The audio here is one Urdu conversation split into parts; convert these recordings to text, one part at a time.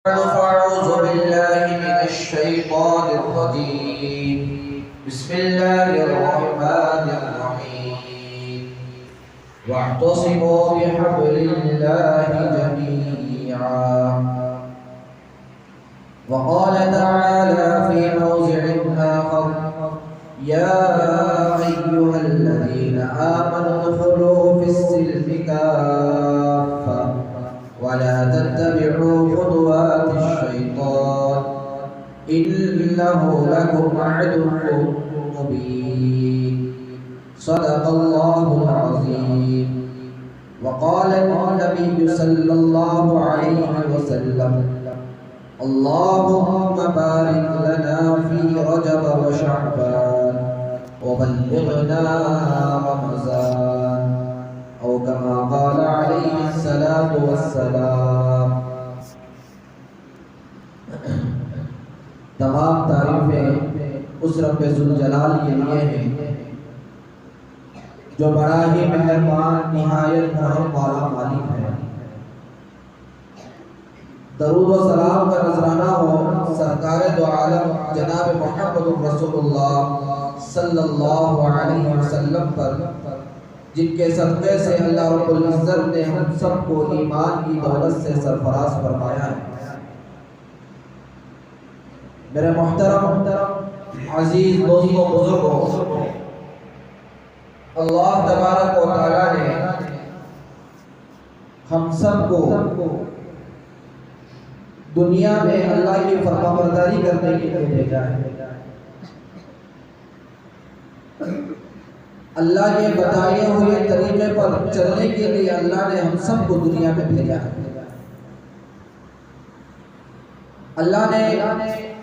فأعوذ بالله من الشيطان الرجيم. بسم الله الرحمن الرحيم. واعتصموا بحبل الله جميعا. وقال تعالى في موضع آخر: يا أيها الذين آمنوا ادخلوا في السلم كافة ولا تتبعوا خطوات الشيطان إنه لكم عدو مبين. صدق الله العظيم. وقال النبي صلى الله عليه وسلم: اللهم بارك لنا في رجب وشعبان وبلغنا رمضان، أو كما قال عليه الصلاة والسلام. تمام تعریفیں اس رب ذوالجلال کے لیے ہیں جو بڑا ہی مہربان نہایت رحم والا مالک ہے۔ درود و سلام کا نذرانہ ہو سرکار دو عالم جناب محمد رسول اللہ صلی اللہ علیہ وسلم پر، جن کے صدقے سے اللہ رب العزت نے ہم سب کو ایمان کی دولت سے سرفراز فرمایا ہے۔ میرے محترم عزیز دوستوں بزرگوں، اللہ تبارک و تعالی نے ہم سب کو دنیا میں اللہ کی فرمانبرداری کرنے کے لیے بھیجا ہے۔ اللہ کے بتائے ہوئے طریقے پر چلنے کے لیے اللہ نے ہم سب کو دنیا میں بھیجا ہے۔ اللہ نے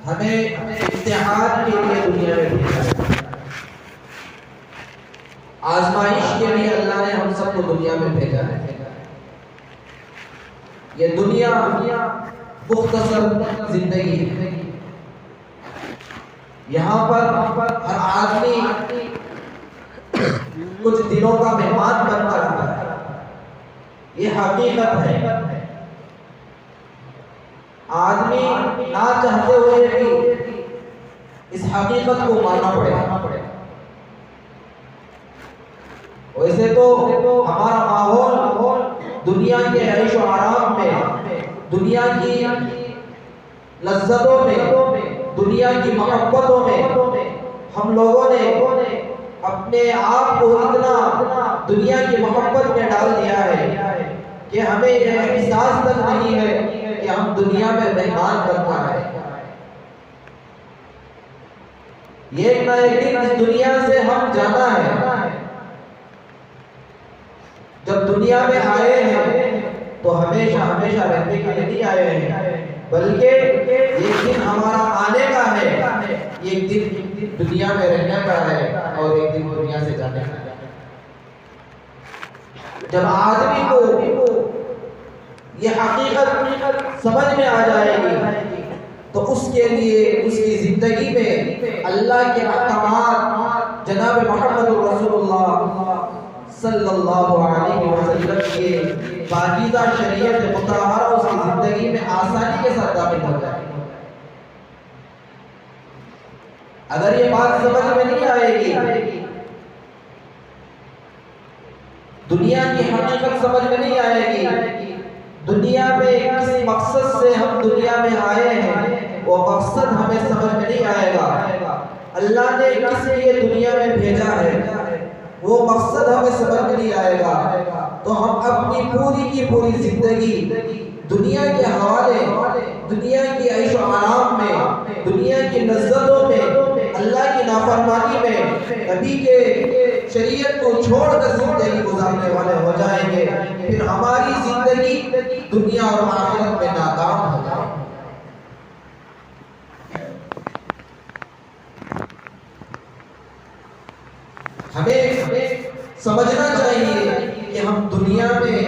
ہمیں امتحان کے لیے دنیا میں بھیجا ہے، آزمائش کے لیے اللہ نے ہم سب کو دنیا میں بھیجا ہے۔ یہ دنیا مختصر زندگی ہے، یہاں پر ہر آدمی کچھ دنوں کا مہمان بن کر آتا ہے، یہ حقیقت ہے۔ آدمی نہ چاہتے ہوئے بھی اس حقیقت کو ماننا پڑے گا۔ ویسے تو ہمارا ماحول دنیا کے عیش و آرام میں، دنیا کی لذتوں میں، دنیا کی محبتوں میں ہم لوگوں نے اپنے آپ کو اتنا دنیا کی محبت میں ڈال دیا ہے کہ ہمیں یہ احساس تک نہیں ہے کہ ہم دنیا میں مہمان بننا ہے۔ ایک نہ ایک دن اس دنیا سے ہم جانا ہے۔ جب دنیا میں آئے ہیں تو ہمیشہ ہمیشہ رہنے کے لیے نہیں آئے ہیں، بلکہ ایک دن ہمارا آنے کا ہے، ایک دن دنیا میں رہنے کا ہے، اور ایک دن دنیا سے جانے کا ہے۔ جب آدمی کو یہ حقیقت سمجھ میں آ جائے گی تو اس کے لیے اس کی زندگی میں اللہ کے احکامات، جناب محمد رسول اللہ صلی اللہ علیہ وسلم کے پاکیزہ شریعت مطہرہ اس کی زندگی میں آسانی کے ساتھ داخل ہو جائے۔ اگر یہ بات سمجھ میں نہیں آئے گی، دنیا کی حقیقت سمجھ میں نہیں آئے گی، دنیا میں کس مقصد سے ہم دنیا میں آئے ہیں وہ مقصد ہمیں سمجھ میں نہیں آئے گا، اللہ نے کس لیے دنیا میں بھیجا ہے وہ مقصد ہمیں سمجھ میں نہیں آئے گا، تو ہم اپنی پوری کی پوری زندگی دنیا کے حوالے، دنیا کی عیش و آرام میں، دنیا کی لذتوں میں، اللہ کی نافرمانی میں، نبی کے شریعت کو چھوڑ کر زندگی گزارنے والے ہو جائیں گے، پھر ہماری زندگی دنیا اور آخرت میں ناکام ہو جائے گی۔ ہمیں سمجھنا چاہیے کہ ہم دنیا میں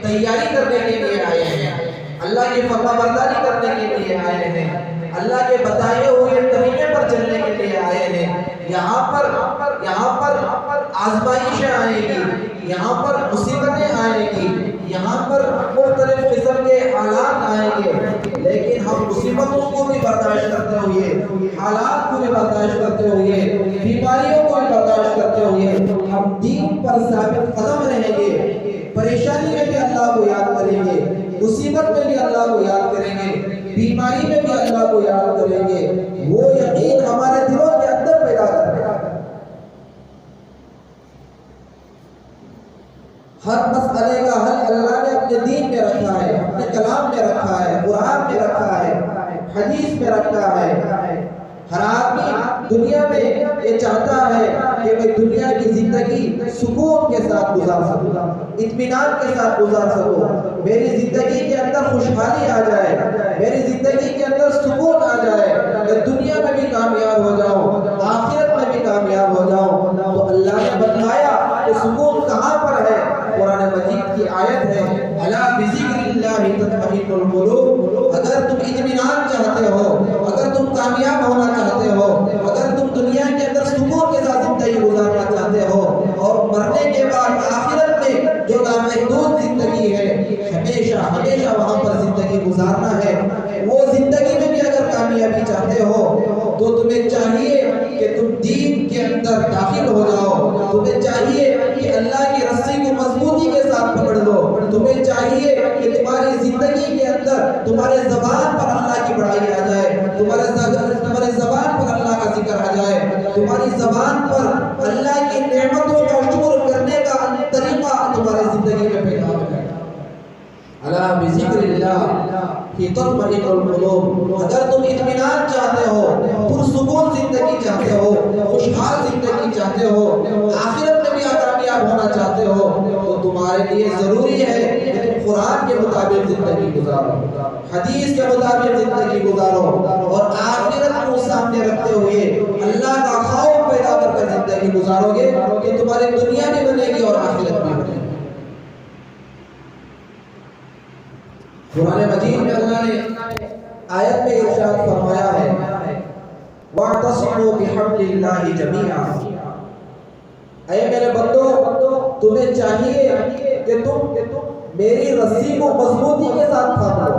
تیاری کرنے کے لیے آئے ہیں، اللہ کی فرمانبرداری کرنے کے لیے آئے ہیں، اللہ کے بتائے ہوئے طریقے پر چلنے کے لیے آئے ہیں۔ یہاں پر آزمائشیں آئیں گی، یہاں پر مصیبتیں آئیں گی، یہاں پر مختلف قسم کے حالات آئیں گے، لیکن مصیبتوں کو بھی برداشت کرتے ہوئے، حالات کو بھی برداشت کرتے ہوئے، بیماریوں کو بھی برداشت کرتے ہوئے ہم دین پر ثابت قدم رہیں گے، پریشانی میں بھی اللہ کو یاد کریں گے، مصیبت میں بھی اللہ کو یاد کریں گے، بیماری میں بھی اللہ کو یاد کریں گے، وہ یقین ہمارے دلوں کے اندر پیدا کرے گا۔ ہر مسئلے کا حل اللہ نے اپنے دین میں رکھا ہے، اپنے کلام میں رکھا ہے، قرآن میں رکھا ہے، حدیث میں رکھا ہے۔ ہر آدمی دنیا میں یہ چاہتا ہے کہ میں دنیا کی زندگی سکون کے ساتھ گزار سکوں، اطمینان کے ساتھ گزار سکوں، میری زندگی کے اندر خوشحالی آ جائے، میری زندگی کے اندر سکون آ جائے، میں دنیا میں بھی کامیاب ہو جاؤں، آخرت میں بھی کامیاب ہو جاؤں۔ تو اللہ نے بتایا کہ سکون کہاں پر ہے؟ قرآن مجید کی آیت ہے، الا بذکر اللہ تطمئن القلوب۔ اگر تم اطمینان چاہتے ہو، اگر تم کامیاب ہونا چاہتے ہو، اگر تم دنیا کے اندر سکون کے ساتھ زندگی گزارنا چاہتے ہو اور مرنے کے بعد آخرت میں جو نامحدود زندگی ہے، ہمیشہ ہمیشہ وہاں پر زندگی گزارنا ہے، وہ زندگی میں بھی اگر کامیابی چاہتے ہو تو تمہیں چاہیے کہ تم دین کے اندر داخل ہو جاؤ، تمہیں چاہیے کہ اللہ کی رسی کو مضبوطی کے ساتھ پکڑ لو، تمہیں چاہیے کہ تمہاری زندگی کے اندر تمہارے زبان پر اللہ کی بڑائی آ جائے، تمہارے زبان پر اللہ کا ذکر آ جائے، تمہاری زبان پر اللہ کی نعمتوں کا شکر کرنے کا طریقہ تمہاری زندگی میں پیدا ہو جائے۔ الا بذکر اللہ تطمئن القلوب۔ اگر تم اطمینان چاہتے ہو، پرسکون زندگی چاہتے ہو، خوشحال زندگی چاہتے ہو، آخرت میں بھی کامیاب ہونا چاہتے ہو، تو تمہارے لیے ضروری ہے کہ تم قرآن کے مطابق زندگی گزارو، حدیث کے مطابق زندگی گزارو، اور آخرت کو سامنے رکھتے ہوئے اللہ کا خوف پیدا کر کر زندگی گزارو گے کہ تمہاری دنیا بھی بنے گی اور آخرت بھی بنے گی۔ قرآن مجید میں اللہ نے آیت میں ارشاد فرمایا ہے، وَاعْتَصِمُوا بِحَبْلِ اللَّهِ جَمِيعًا۔ اے میرے بندو، تمہیں چاہیے کہ تم میری رسی کو مضبوطی کے ساتھ تھام لو۔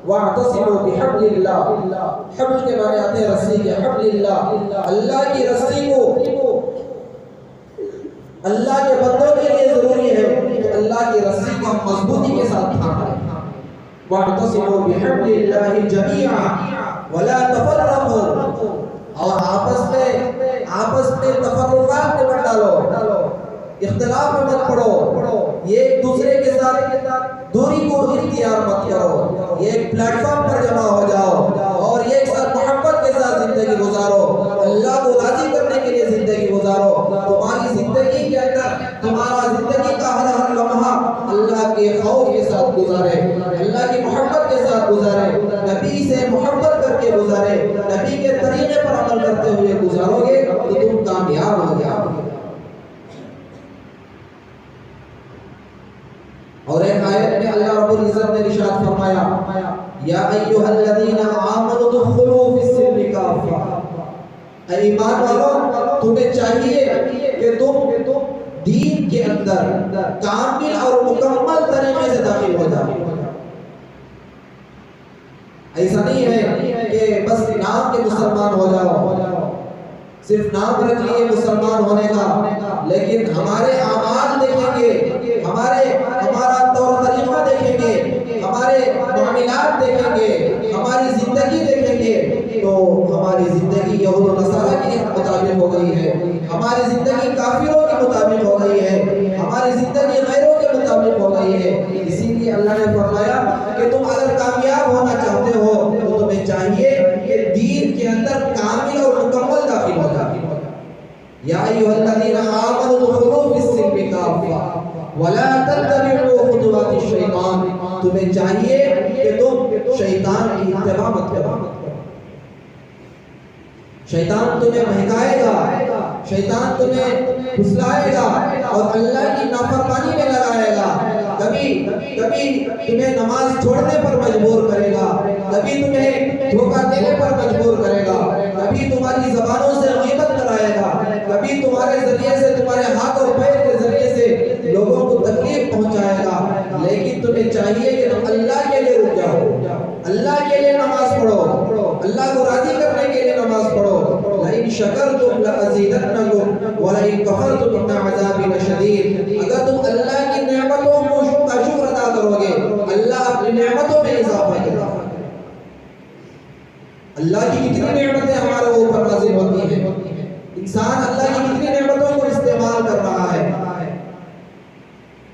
وَاعْتَصِمُوا بِحَبْلِ اللَّهِ، حبل کے معنی آتے ہیں رسی کے، حبل اللہ، اللہ کی رسی کو اللہ کے بندوں کے لیے ضروری ہے کہ اللہ کی رسی کو ہم مضبوطی کے ساتھ تھام لیں۔ وَاعْتَصِمُوا بِحَبْلِ اللَّهِ جَمِيعًا وَلَا تَفَرَّقُوا، اور آپس میں تفرقات میں مت ڈالو، اختلاف میں مت پڑو، یہ ایک دوسرے کے ساتھ دوری کو اختیار مت کرو، یہ ایک پلیٹ فارم پر جمع ہو جاؤ اور یہ ایک ساتھ محبت کے ساتھ زندگی گزارو، اللہ کو راضی کرنے کے لیے زندگی گزارو۔ تمہاری زندگی کے اندر تمہارا زندگی کا ہر لمحہ اللہ کے خوف کے ساتھ گزارے، اللہ کی محبت کے ساتھ گزارے، نبی سے محبت کر کے گزارے، نبی کے طریقے پر عمل کرتے ہوئے گزارو گے تو تم کامیاب ہو جاؤ گے۔ اور ایک آیت میں اللہ رب العزت نے ارشاد فرمایا، یا ایھا الذین آمنوا ادخلوا فی السلم کافۃ۔ اے ایمان والو، تمہیں چاہیے کہ تم دین کے اندر کامل اور مکمل طریقے سے داخل ہو جاؤ۔ ایسا نہیں ہے کہ بس نام کے مسلمان ہو جاؤ، صرف نام رکھ لیے مسلمان ہونے کا، لیکن ہمارے اعمال دیکھیں گے، ہمارا طور طریقہ دیکھیں گے، ہمارے معاملات دیکھیں گے، ہماری زندگی دیکھیں گے، تو ہماری زندگی یہود و نصارہ کے مطابق ہو گئی ہے، ہماری زندگی کافروں کے مطابق ہو گئی ہے، ہماری زندگی غیروں کے مطابق ہو گئی ہے۔ اسی لیے اللہ نے فرمایا کہ تم اگر کامیاب ہونا چاہتے ہو تو تمہیں چاہیے کہ دین کے اندر کامل اور مکمل داخل ہو جائے۔ یا ایھا الذین آمنوا ادخلوا فی السلم کافۃ ولا تتبعوا خطوات الشیطان۔ تمہیں چاہیے کہ تم شیطان کی اتباع مت کرو، شیطان تمہیں بہکائے گا، شیطان تمہیں پھسلائے گا اور اللہ کی نافرمانی میں لگائے گا، کبھی تمہیں نماز چھوڑنے پر مجبور کرے گا، کبھی تمہیں دھوکہ دینے پر مجبور کرے گا، کبھی تمہاری زبانوں سے غیبت کرائے گا، کبھی تمہارے ذریعے سے، تمہارے ہاتھ اور پیر کے ذریعے سے لوگوں کو تکلیف پہنچائے گا، لیکن تمہیں چاہیے کہ تم اللہ کے لیے رک جاؤ، اللہ کے لیے نماز پڑھو، اللہ کو راضی کرنے کے لیے نماز پڑھو. لئن شکرتم لازیدنکم ولئن کفرتم ان عذابی لشدید. اگر تم اللہ کی نعمتوں کا شکر ادا کرو گے، اللہ اپنی نعمتوں میں اضافہ کرے گا. اللہ کی کتنی نعمتیں ہمارے اوپر نازل ہوتی ہیں. انسان اللہ کی کتنی نعمتوں کو استعمال کر رہا ہے.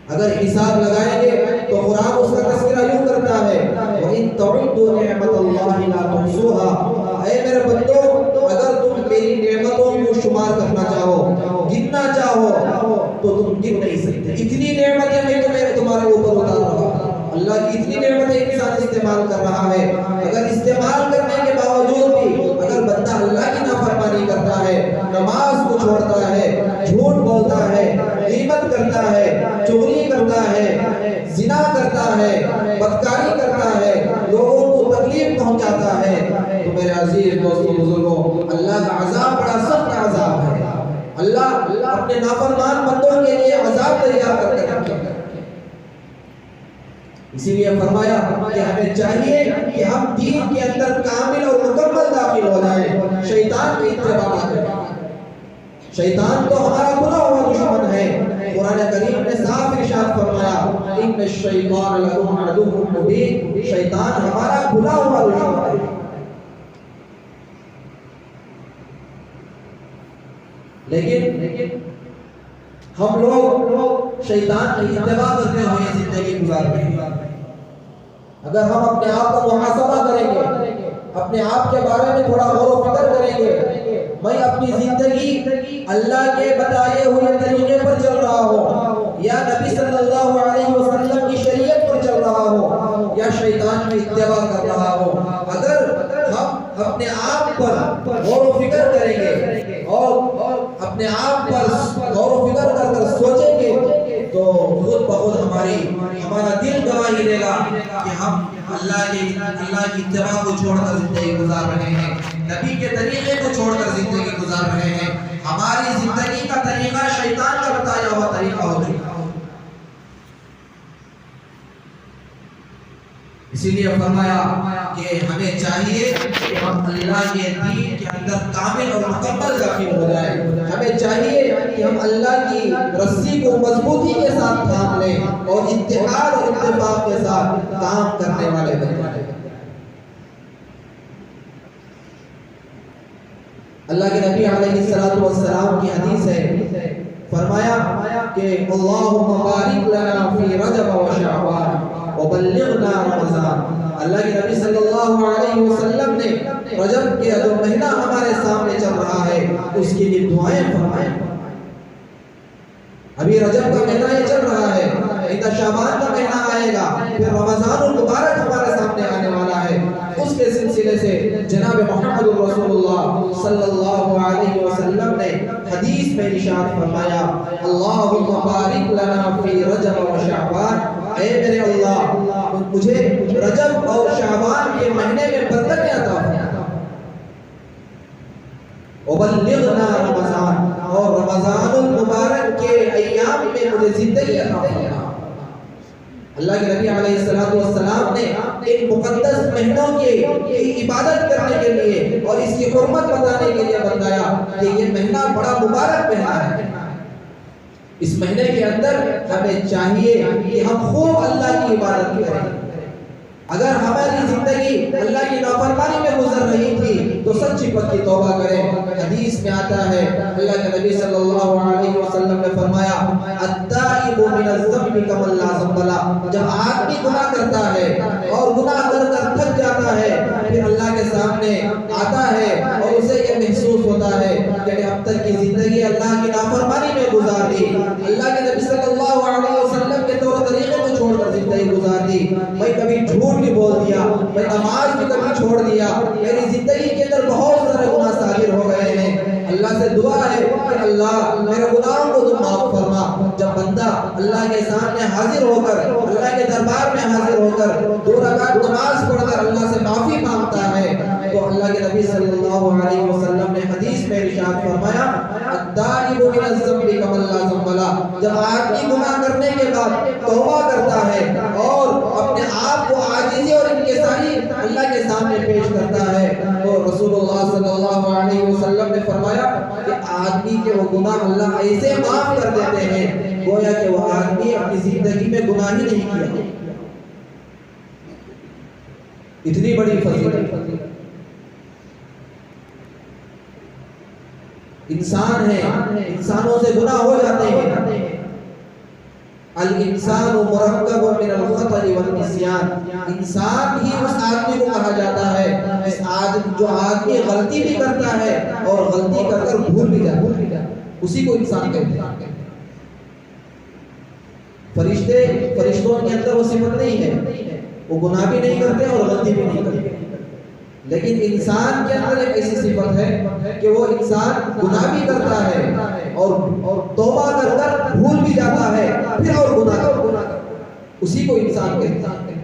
اگر حساب لگائیں گے تو قرآن اس کا تذکرہ یوں کرتا ہے وَإِن تَعُدُّوا نِعْمَةَ اللَّهِ لَا تُحْصُوهَا. اے میرے بندو، اگر تم میری نعمتوں کو شمار کرنا چاہو، گننا چاہو تو تم گن نہیں سکتے. اتنی نعمتیں میں تمہارے اوپر اتار رہا ہوں. اللہ کی اتنی نعمتیں انسان استعمال کر رہا ہے. اگر استعمال کرنے کے باوجود بھی اگر بندہ اللہ کی نافرمانی کرتا ہے، نماز کو چھوڑتا ہے، جھوٹ بولتا ہے، غیبت کرتا ہے، چغلی کرتا ہے، زنا کرتا ہے، بدکاری کرتا ہے، لوگوں کو تکلیف پہنچاتا ہے، تو میرے عزیز دوستو بزرگوں، اللہ کا عذاب بڑا سخت عذاب ہے. اللہ اپنے نافرمان بندوں کے لیے عذاب تیار کر کے رکھے. اسی لیے فرمایا کہ ہمیں چاہیے کہ ہم دین کے اندر کامل اور مکمل داخل ہو جائیں، شیطان کی اتباع نہ کریں. شیطان تو ہمارا کھلا ہوا دشمن ہے. قرآن کریم نے صاف ارشاد فرمایا ان الشیطان لکم عدو مبین. شیطان ہمارا کھلا ہوا دشمن ہے. لیکن ہم لوگ شیطان کی اتباع کرتے ہوئے زندگی گزار رہے ہیں. اگر ہم اپنے آپ کو محاسبہ کریں گے، اپنے آپ کے بارے میں تھوڑا غور و فکر کریں گے، میں اپنی زندگی اللہ کے بتائے ہوئے طریقے پر چل رہا ہوں یا نبی صلی اللہ علیہ وسلم کی شریعت پر چل رہا ہوں یا شیطان کی اتباع کر رہا ہوں. اگر ہم اپنے آپ پر غور و فکر کریں گے اور اپنے آپ پر غور و فکر کر سوچیں گے تو خود بخود ہمارا دل گواہی دے گا کہ ہم اللہ کی اتباع کو چھوڑ کر زندگی گزار رہے ہیں، نبی کے طریقے کو چھوڑ کر زندگی گزار رہے ہیں. ہماری زندگی کا طریقہ شیطان کا بتایا ہوا طریقہ ہو چکا. اسی لیے فرمایا کہ ہمیں چاہیے کہ ہم اللہ کے دین کے اندر کامل اور مکمل داخل ہو جائیں. ہمیں چاہیے کہ ہم اللہ کی رسی کو مضبوطی کے ساتھ تھام لیں اور اتحاد اور اتفاق کے ساتھ کام کرنے والے بن جائیں. اللہ کے نبی علیہ السلام کی حدیث ہے، فرمایا کہ اللہم بارک لنا فی رجب و شعبان وبلغنا رمضان. اللہ کے نبی صلی اللہ علیہ وسلم نے رجب کے جو مہینہ ہمارے سامنے چل رہا ہے اس کے لیے دعائیں فرمائیں. ابھی رجب کا مہینہ یہ چل رہا ہے، ادھر شعبان کا مہینہ آئے گا، پھر رمضان المبارک ہمارے سامنے آنے والا ہے. اس کے سلسلے سے جناب محمد رسول اللہ صلی اللہ علیہ وسلم نے حدیث میں ارشاد فرمایا اللہم بارک لنا فی رجب و شعبان. اے میرے اللہ، مجھے رجب اور شعبان کے مہینے میں برکتیں عطا فرما. وبلغنا رمضان، اور رمضان المبارک کے ایام میں مجھے زندگی عطا فرما. اللہ کے نبی علیہ السلام نے ایک مقدس مہینوں کی عبادت کرنے کے لیے اور اس کی حرمت بتانے کے لیے بتایا کہ یہ مہینہ بڑا مبارک مہینہ ہے. اس مہینے کے اندر ہمیں چاہیے کہ ہم خوب اللہ کی عبادت کریں. اگر ہماری زندگی اللہ کی نافرمانی میں گزر رہی تھی تو سچی پکی توبہ کریں. حدیث میں آتا ہے اللہ کے نبی صلی اللہ علیہ وسلم نے فرمایا التائب من الذنب کمن لا ذنب له. جب آدمی گناہ کرتا ہے اور گناہ کر کر تھک جاتا ہے پھر اللہ کے سامنے آتا ہے اور اسے یہ محسوس ہوتا ہے کہ اب تک کی زندگی اللہ کی نافرمانی میں گزار دی، اللہ کے نبی صلی اللہ علیہ وسلم کے طور طریقے کو چھوڑ کر زندگی گزار دی، میں کبھی جھوٹ بھی بول دیا، میں نماز بھی کبھی چھوڑ دیا، میری زندگی کے اندر بہت سارے گناہ ظاہر ہو گئے ہیں. اللہ سے دعا ہے کہ اللہ میرے گناہوں کو تم معاف فرما. جب بندہ اللہ کے سامنے حاضر ہو کر، اللہ کے دربار میں حاضر ہو کر 2 رکعت نماز پڑھ کر اللہ سے معافی مانگتا ہے تو اللہ کے نبی صلی اللہ علیہ وسلم نے حدیث میں ارشاد فرمایا التائب من الذنب کمن لا ذنب له. جب آدمی گناہ کرنے کے بعد توبہ کرتا ہے اور اپنے آپ کو عاجزی اور انکساری اللہ کے سامنے پیش کرتا ہے، تو رسول اللہ صلی اللہ علیہ وسلم نے فرمایا کہ آدمی کے وہ گناہ اللہ ایسے معاف کر دیتے ہیں گویا کہ وہ آدمی اپنی زندگی میں گناہ ہی نہیں کیا۔ اتنی بڑی فضیلت۔ انسان ہے، انسانوں سے گناہ ہو جاتے ہیں۔ الانسان مرکب من الخطأ والنسیان، انسان ہی اس آدمی کو کہا جاتا ہے جو آدمی غلطی بھی کرتا ہے اور غلطی کر کر بھول بھی جاتا ہے، اسی کو انسان کہتے ہیں۔ فرشتوں کے اندر وہ صفت نہیں ہے، وہ گناہ بھی نہیں کرتے اور غلطی بھی نہیں کرتے، لیکن انسان کے اندر ایک ایسی صفت ہے کہ وہ انسان گناہ بھی کرتا ہے اور توبہ کر کر بھول بھی جاتا ہے، پھر اور گناہ کرتا ہے، اسی کو انسان کہتے ہیں۔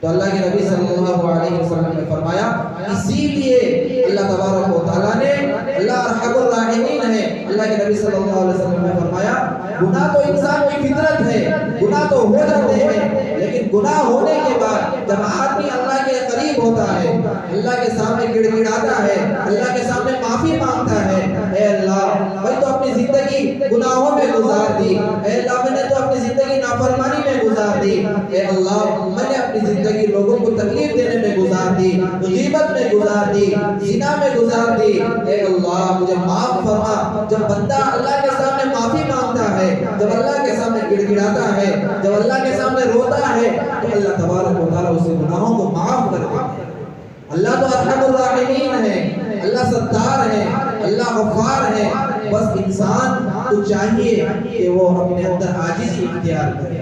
تو اللہ کے نبی صلی اللہ علیہ وسلم نے فرمایا، اسی لیے اللہ تبارک و تعالیٰ نے، اللہ ارحم الراحمین ہے، اللہ کے نبی صلی اللہ علیہ وسلم نے فرمایا گناہ تو انسان کی فطرت ہے، گناہ تو ہو جاتے ہیں، لیکن گناہ ہونے کے بعد جب آدمی اللہ کے قریب ہوتا ہے، اللہ کے سامنے گڑ گڑاتا ہے، اللہ کے سامنے معافی مانگتا ہے، اے اللہ میں تو اپنی زندگی گناہوں میں گزار دی، اے اللہ میں نے تو اپنی زندگی نافرمانی میں گزار دی، اے اللہ میں نے اپنی زندگی لوگوں کو تکلیف دینے میں گزار دی، غیبت میں گزار دی، زنا میں گزار دی، اے اللہ مجھے معاف فرما۔ جب بندہ اللہ کے سامنے معافی مانگتا ہے، جب اللہ کے سامنے گڑ گڑاتا ہے، جب اللہ کے سامنے روتا ہے، تو اللہ تبارک و تعالیٰ اس کے گناہوں کو معاف کر دیتا ہے۔ اللہ تو ارحم الراحمین ہے، اللہ ستار ہے، اللہ غفار ہے، بس انسان کو چاہیے کہ وہ اپنے اندر عاجزی اختیار کرے،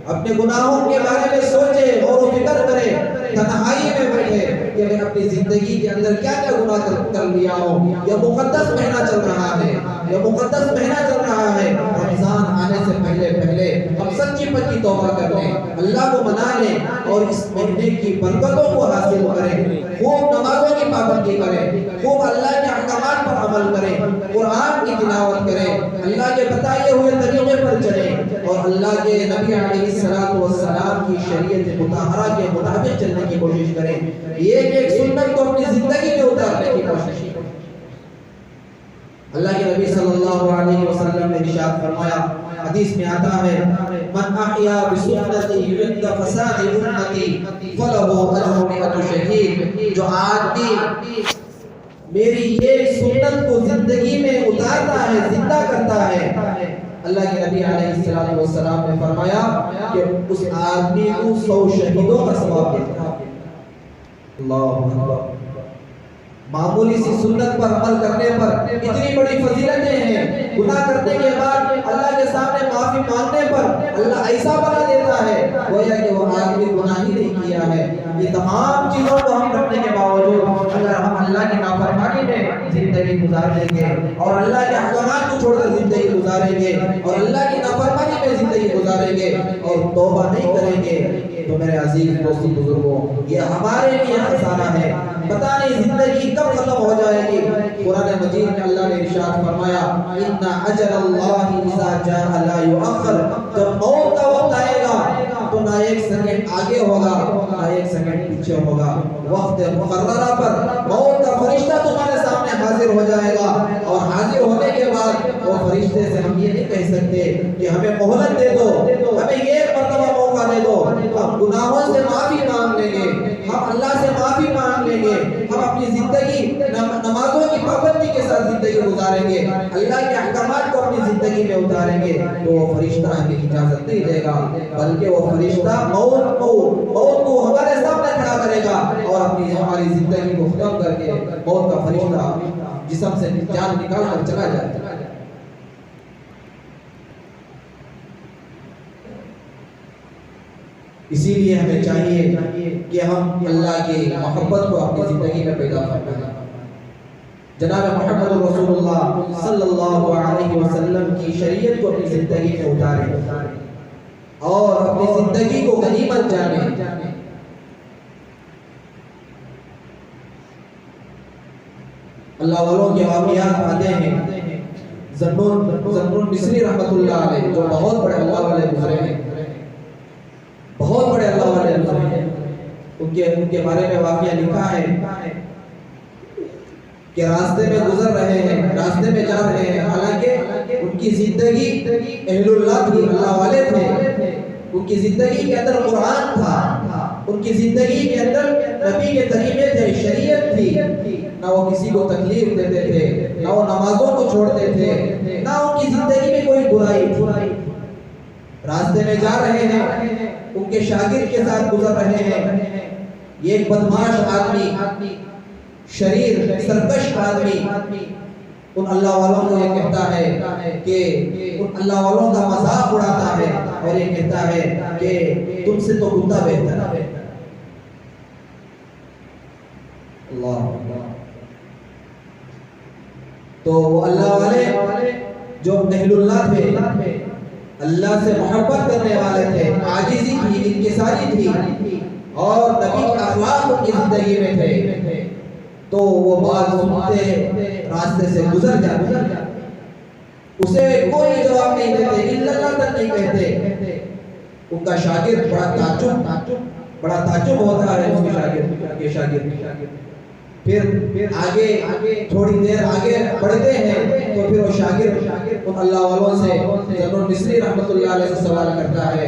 اپنے گناہوں کے بارے میں سوچے اور وہ فکر کرے، تنہائی میں بیٹھے کہ میں اپنی زندگی کے اندر کیا کیا گناہ کر لیا ہوں۔ یہ مقدس مہینہ چل رہا ہے، یہ مقدس مہینہ چل رہا ہے، رمضان آنے سے پہلے ہم سچی پکی توبہ کر لیں، اللہ کو منا لیں اور اس مہینے کی برکتوں کو حاصل کریں، خوب نمازوں کی پابندی کریں، خوب اللہ کے احکامات پر عمل کریں، قرآن کی تلاوت کریں، اللہ کے بتائے ہوئے طریقے پر چلیں اور اللہ کے نبی علیہ السلام کی شریعت مطہرہ کے مطابق چلنے کی کوشش کریں۔ ایک ایک سنت کو اپنی زندگی میں اتارنے کی کوشش کریں۔ اللہ کے نبی صلی اللہ علیہ وسلم نے ارشاد فرمایا، حدیث میں آتا ہے، من احیا بسنتی عند فساد امتی فلہ اجر 100 شہید، جو آدمی میری یہ سنت کو زندگی میں اتارتا ہے، زندہ کرتا ہے، اللہ کے نبی علیہ السلام نے فرمایا کہ اس آدمی کو 100 شہیدوں کا ثواب دیتا ہے۔ اللہ اکبر۔ معمولی سی سنت پر عمل کرنے پر اتنی بڑی فضیلتیں ہیں، گناہ کرنے کے بعد اللہ کے سامنے معافی مانگنے پر اللہ ایسا بنا دیتا ہے گویا کہ وہ آدمی گناہ ہی نہیں کیا ہے۔ یہ تمام چیزوں کو ہم رکھنے کے باوجود اگر ہم اللہ کی نافرمانی میں زندگی گزار دیں گے اور اللہ کے احکامات کو چھوڑ کر زندگی گزاریں گے اور اللہ کی نافرمانی میں زندگی گزاریں گے اور توبہ نہیں کریں گے، تو میرے عزیز دوستو بزرگوں، یہ ہمارے لیے خسارہ ہے۔ پتہ نہیں زندگی کب ختم ہو جائے گی۔ قرآن مجید میں اللہ نے ارشاد فرمایا، ان اجل اللہ اذا جاء لا یؤخر، جب موت کا وقت آئے گا تو نہ ایک سیکنڈ آگے ہوگا نہ ایک سیکنڈ پیچھے ہوگا۔ وقت مقررہ پر موت کا فرشتہ تمہارے سامنے حاضر ہو جائے گا اور حاضر ہونے کے بعد وہ فرشتے سے ہم یہ نہیں کہہ سکتے کہ ہمیں مہلت دے دو، ہمیں یہ مرتبہ موقع دے دو۔ ہم گناہوں سے معافی مانگ لیں گے، ہم اللہ سے معافی مانگ لیں گے، ہم اپنی زندگی نمازوں کی پابندی کے ساتھ زندگی گزاریں گے، اللہ کے احکامات کو اپنی زندگی میں اتاریں گے، تو وہ فرشتہ ہمیں اجازت نہیں دے گا، بلکہ وہ فرشتہ موت کو ہمارے سامنے کھڑا کرے گا اور ہماری زندگی کو ختم کر کے موت کا فرشتہ جسم سے جان نکال کر چلا جائے گا۔ اسی لیے ہمیں چاہیے کہ ہم اللہ کی محبت کو اپنی زندگی میں پیدا کریں۔ جناب محمد رسول اللہ صلی اللہ علیہ وسلم کی شریعت کو اپنی زندگی میں اتاریں اور اپنی زندگی کو غنیمت جانیں۔ اللہ والوں کے واقعات آتے ہیں۔ ذنون مصری رحمت اللہ علیہ جو بہت بڑے اللہ والے گزرے ہیں، بہت بڑے اللہ والے ہیں، ان کے بارے میں واقعہ لکھا ہے کہ راستے میں گزر رہے ہیں، راستے میں جا رہے ہیں، حالانکہ ان کی زندگی اہل اللہ تھی، اللہ والے تھے، ان کی زندگی کے اندر قرآن تھا، ان کی زندگی کے اندر نبی کے طریقے تھے، شریعت تھی، نہ وہ کسی کو تکلیف دیتے تھے، نہ وہ نمازوں کو چھوڑتے تھے، نہ ان کی زندگی میں کوئی برائی تھی۔ راستے میں جا رہے ہیں، ان کے شاگرد کے ساتھ گزر رہے ہیں، یہ ایک بدمعاش آدمی، شریر سرکش آدمی ان اللہ والوں کو یہ کہتا ہے کہ ان اللہ والوں کا مذاق اڑاتا ہے اور یہ کہتا ہے کہ تم سے تو کتا بہتر ہے۔ اللہ تو وہ اللہ والے جو اہل اللہ تھے، اللہ سے محبت کرنے والے تھے، عاجزی تھی، انکساری تھی اور نبی کے اخلاق ان کی زندگی میں تھے، تو وہ بات سنتے راستے سے گزر جاتے، اسے کوئی جواب نہیں دیتے، اللہ تک نہیں کہتے۔ ان کا شاگرد بڑا تعجب ہوتا ہے اس کے شاگرد، پھر آگے تھوڑی دیر آگے بڑھتے ہیں تو پھر وہ شاگرد ان اللہ والوں سے ضرور مصری رحمت اللہ علیہ سے سوال کرتا ہے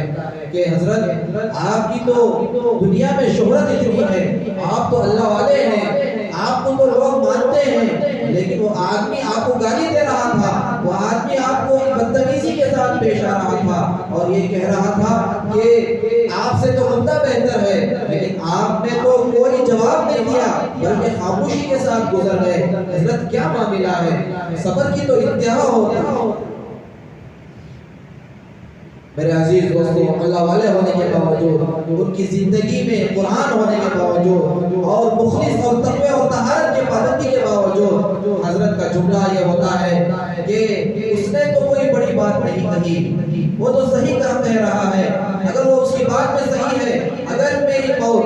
کہ حضرت آپ کی تو دنیا میں شہرت اتنی ہے، آپ تو اللہ والے ہیں، آپ کو تو لوگ مانتے ہیں، لیکن وہ آدمی آپ کو گالی دے رہا تھا، وہ آدمی آپ کو بدتمیزی کے ساتھ پیش آ رہا تھا اور یہ کہہ رہا تھا کہ آپ سے تو کتا بہتر ہے، لیکن آپ نے تو کوئی جواب نہیں دیا بلکہ خاموشی کے ساتھ گزر گئے۔ حضرت کیا معاملہ ہے؟ صبر کی تو انتہا ہوتی ہے۔ میرے عزیز دوستو، اللہ والے ہونے کے باوجود، ان کی زندگی میں قرآن ہونے کے باوجود اور مخلص اور تقوی اور طہارت کے پابندی کے باوجود، حضرت کا جملہ یہ ہوتا ہے کہ اس نے تو کوئی بڑی بات نہیں کہی، وہ تو صحیح کام کہہ رہا ہے، اگر وہ اس کی بات میں صحیح ہے، اگر میری موت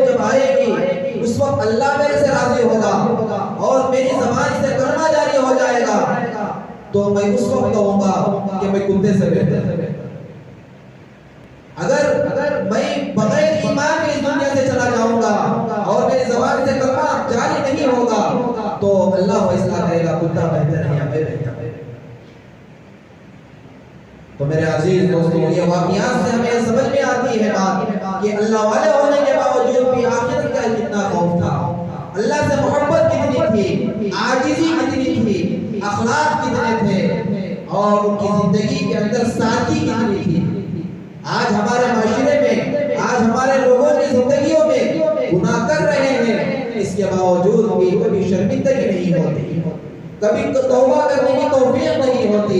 جب آئے گی اس وقت اللہ میرے سے راضی ہوگا اور میری زبان سے کلمہ جاری ہو جائے گا تو میں اس وقت کہوں گا کہ میں کتے سے بہتر۔ اگر میں بغیر ایمان کے اس دنیا سے چلا جاؤں گا اور میری زبان سے کلمہ جاری نہیں ہوگا تو اللہ فیصلہ کرے گا کتا بہتر ہے یا میں بہتر۔ تو میرے عزیز دوستو، یہ واقعات سے ہمیں سمجھ میں آتی ہے بات کہ اللہ والے ہونے کے باوجود بھی آخرت کا کتنا خوف تھا، اللہ سے محبت کتنی تھی، عاجزی کتنی تھی، اخلاق کتنے تھے اور ان کی زندگی کے اندر سادگی کتنی تھی۔ آج ہمارے معاشرے میں، آج ہمارے لوگوں کی زندگیوں میں گناہ کر رہے ہیں، اس کے باوجود بھی کبھی شرمندگی نہیں ہوتی، کبھی توبہ کرنے کی توفیق نہیں ہوتی،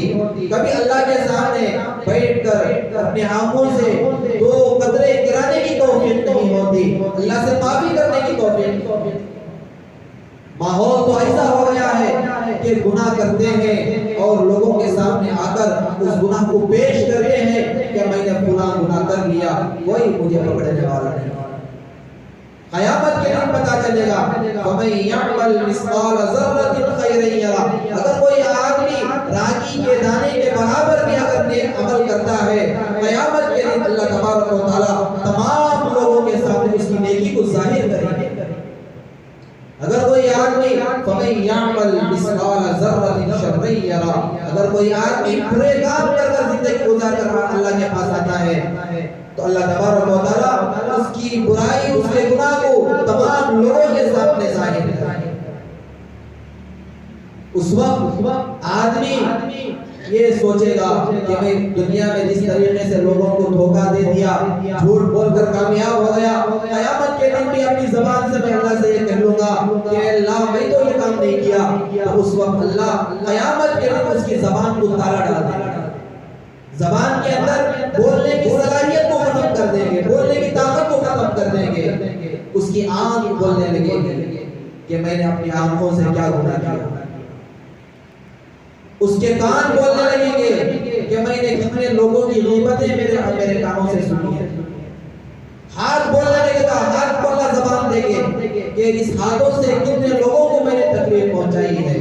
کبھی اللہ کے سامنے بیٹھ کر اپنے آنکھوں سے دو قطرے گرانے کی توفیق نہیں ہوتی، اللہ سے معافی کرنے کی توفیق۔ ماحول تو ایسا ہو گیا ہے کہ گناہ کرتے ہیں اور لوگوں کے سامنے آ کر اس گناہ کو پیش کرتے ہیں کہ میں نے فلاں گناہ کر لیا، کوئی مجھے پکڑنے والا نہیں۔ قیامت کے دن پتہ چلے گا فَمَن يَعْمَلْ مِثْقَالَ ذَرَّةٍ خَيْرًا يَرَهُ، اگر کوئی آدمی راگی کے دانے کے برابر بھی اگر نیک عمل کرتا ہے، قیامت کے دن اللہ تبارک و تعالیٰ تمام لوگوں کے سامنے اس کی نیکی کو ظاہر کرے گا۔ اگر کوئی آدمی فَمَن يَعْمَلْ مِثْقَالَ ذَرَّةٍ شَرًّا يَرَهُ، اگر کوئی آدمی برے کام کر کر زندگی گزار کر اللہ کے پاس آتا ہے تو اللہ تبارک و تعالیٰ اس کی برائی، اس کے گناہ کو تمام لوگوں کے سامنے ظاہر کرے۔ اس وقت آدمی یہ سوچے گا کہ میں دنیا میں جس طریقے سے لوگوں کو دھوکہ دے دیا، جھوٹ بول کر کامیاب ہو گیا، قیامت کے دن بھی اپنی زبان سے میں اللہ سے یہ کہہ لوں گا کہ اللہ میں تو یہ کام نہیں کیا، تو اس وقت اللہ قیامت کے دن اس کی زبان کو تالا ڈال دے گا، زبان کے اندر بولنے کی صلاحیت کو ختم کر دیں گے، بولنے کی طاقت کو ختم کر دیں گے، اس کی آنکھ بولنے لگے گی کہ میں نے اپنی آنکھوں سے کیا گناہ کیا، اس کے کان بولنے لگیں گے کہ میں نے کتنے لوگوں کی غیبتیں میرے کانوں سے سنی ہیں، ہاتھ بولنے لگے گا، ہاتھ کو اللہ زبان دے گے کہ اس ہاتھوں سے کتنے لوگوں کو میں نے تکلیف پہنچائی ہے،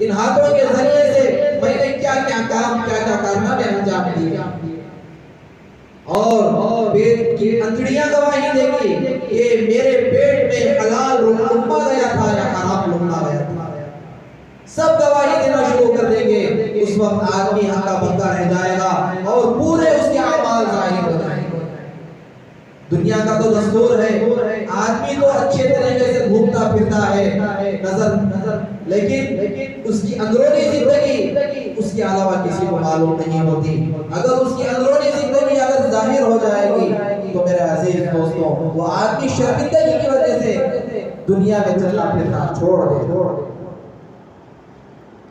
ان ہاتھوں کے ذریعے سے میں نے کیا کیا کام، کیا کیا کارنامے انجام دیے، اور پیٹ کی انتڑیاں گواہی دیں گی کہ میرے پیٹ میں حلال لقمہ گیا تھا یا حرام لقمہ گیا تھا. سب گواہی دینا شروع کر دیں گے. اس وقت آدمی ہکا بکا رہ جائے گا اور پورے اس کے اعمال ظاہر ہو جائیں گے. دنیا کا تو دستور ہے آدمی تو اچھے طریقے سے گھومتا پھرتا ہے نظر لیکن اس کی اندرونی زندگی اس کے علاوہ کسی کو معلوم نہیں ہوتی. اگر اس کی اندرونی زندگی اگر ظاہر ہو جائے گی تو میرے عزیز دوستوں وہ آدمی شرمندگی کی وجہ سے دنیا میں چلنا پھرنا چھوڑ دے.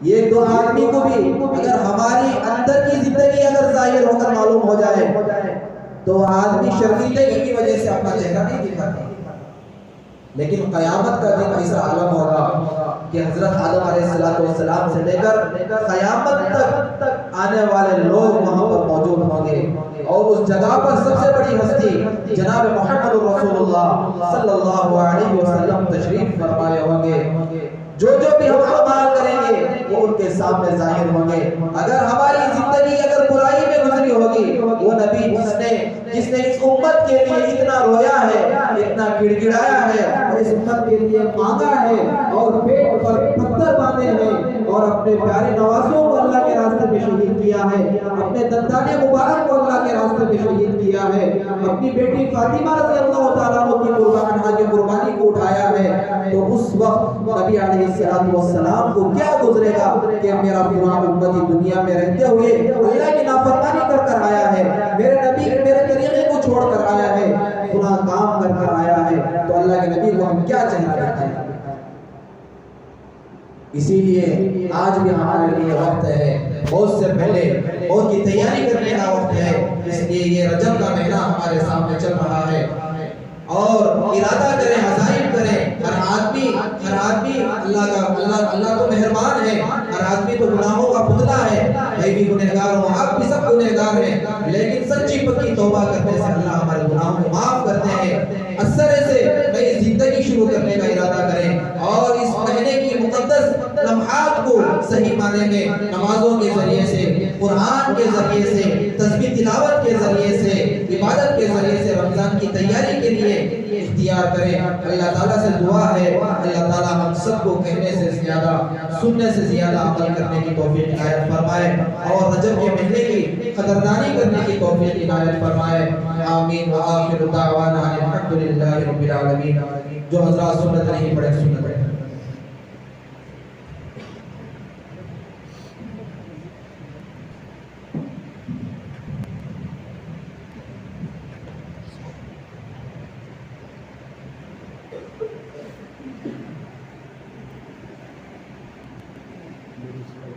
یہ تو آدمی کو بھی اگر ہماری اندر کی زندگی اگر ظاہر ہو کر معلوم ہو جائے تو آدمی شرمندگی کی وجہ سے اپنا چہرہ نہیں دکھاتا. لیکن قیامت کا دن ایسا عالم ہوگا کہ حضرت آدم علیہ السلام سے لے کر قیامت تک آنے والے لوگ وہاں پر موجود ہوں گے اور اس جگہ پر سب سے بڑی ہستی جناب محمد رسول اللہ صلی اللہ علیہ وسلم تشریف فرمائے ہوں گے. جو بھی ہم اعمال کریں گے وہ ان کے سامنے ظاہر ہوں گے. اگر ہماری زندگی اگر برائی میں گزری ہوگی وہ نبی جس نے اس امت کے لیے اتنا رویا ہے اتنا گڑ گڑایا ہے اور اس امت کے لیے مانگا ہے اور پیٹ پر پتھر باندھے ہیں اور اپنے پیارے نوازوں کو اللہ کے راستے میں شہید کیا ہے, اپنے دندان مبارک کو اللہ کے راستے میں شہید کیا ہے, اپنی بیٹی فاطمہ رضی اللہ تعالیٰ عنہ کی قربانی کو اٹھایا ہے, تو اس وقت نبی علیہ السلام کو کیا گزرے گا کہ میرا پورا امتی دنیا میں رہتے ہوئے اللہ کی نافرمانی کر کر آیا ہے, میرے نبی میرے طریقے کو چھوڑ کر آیا ہے, گناہ کام کر کر آیا ہے, تو اللہ کے نبی کو ہم کیا چہرہ دکھائیں. اسی لیے آج بھی ہمارے لیے وقت ہے, بہت سے پہلے بہت کی تیاری کرنے کا وقت ہے. اس لیے یہ رجب کا مہینہ ہمارے سامنے چل رہا ہے اور ارادہ کریں, عزائم کریں. ہر آدمی اللہ تو مہربان ہے, ہر آدمی تو گناہوں کا پتلا ہے, میں بھی گنہگار ہوں, آپ بھی سب گنہگار ہیں, لیکن سچی پکی توبہ کرنے سے اللہ ہمارے گناہوں کو معاف کرتے ہیں. اثرے سے نئی زندگی شروع کرنے کا ارادہ کریں اور اس مہینے کی مقدس لمحات کو صحیح معنی میں نمازوں کے ذریعے سے, قرآن کے ذریعے سے, تسبیح تلاوت کے ذریعے سے, عبادت کے ذریعے سے رمضان کی تیاری کے لیے اختیار کریں. اللہ تعالیٰ سے دعا ہے اللہ تعالیٰ ہم سب کو کہنے سے زیادہ سننے سے زیادہ عمل کرنے کی توفیق عنایت فرمائے اور رجب کے مہینے کی قدردانی کرنے کی توفیق عنایت فرمائے. آمین. وآخر دعوانا الحمد للہ رب العالمین. جو حضرات سنت نہیں پڑھے سنت پڑھے. Thank you.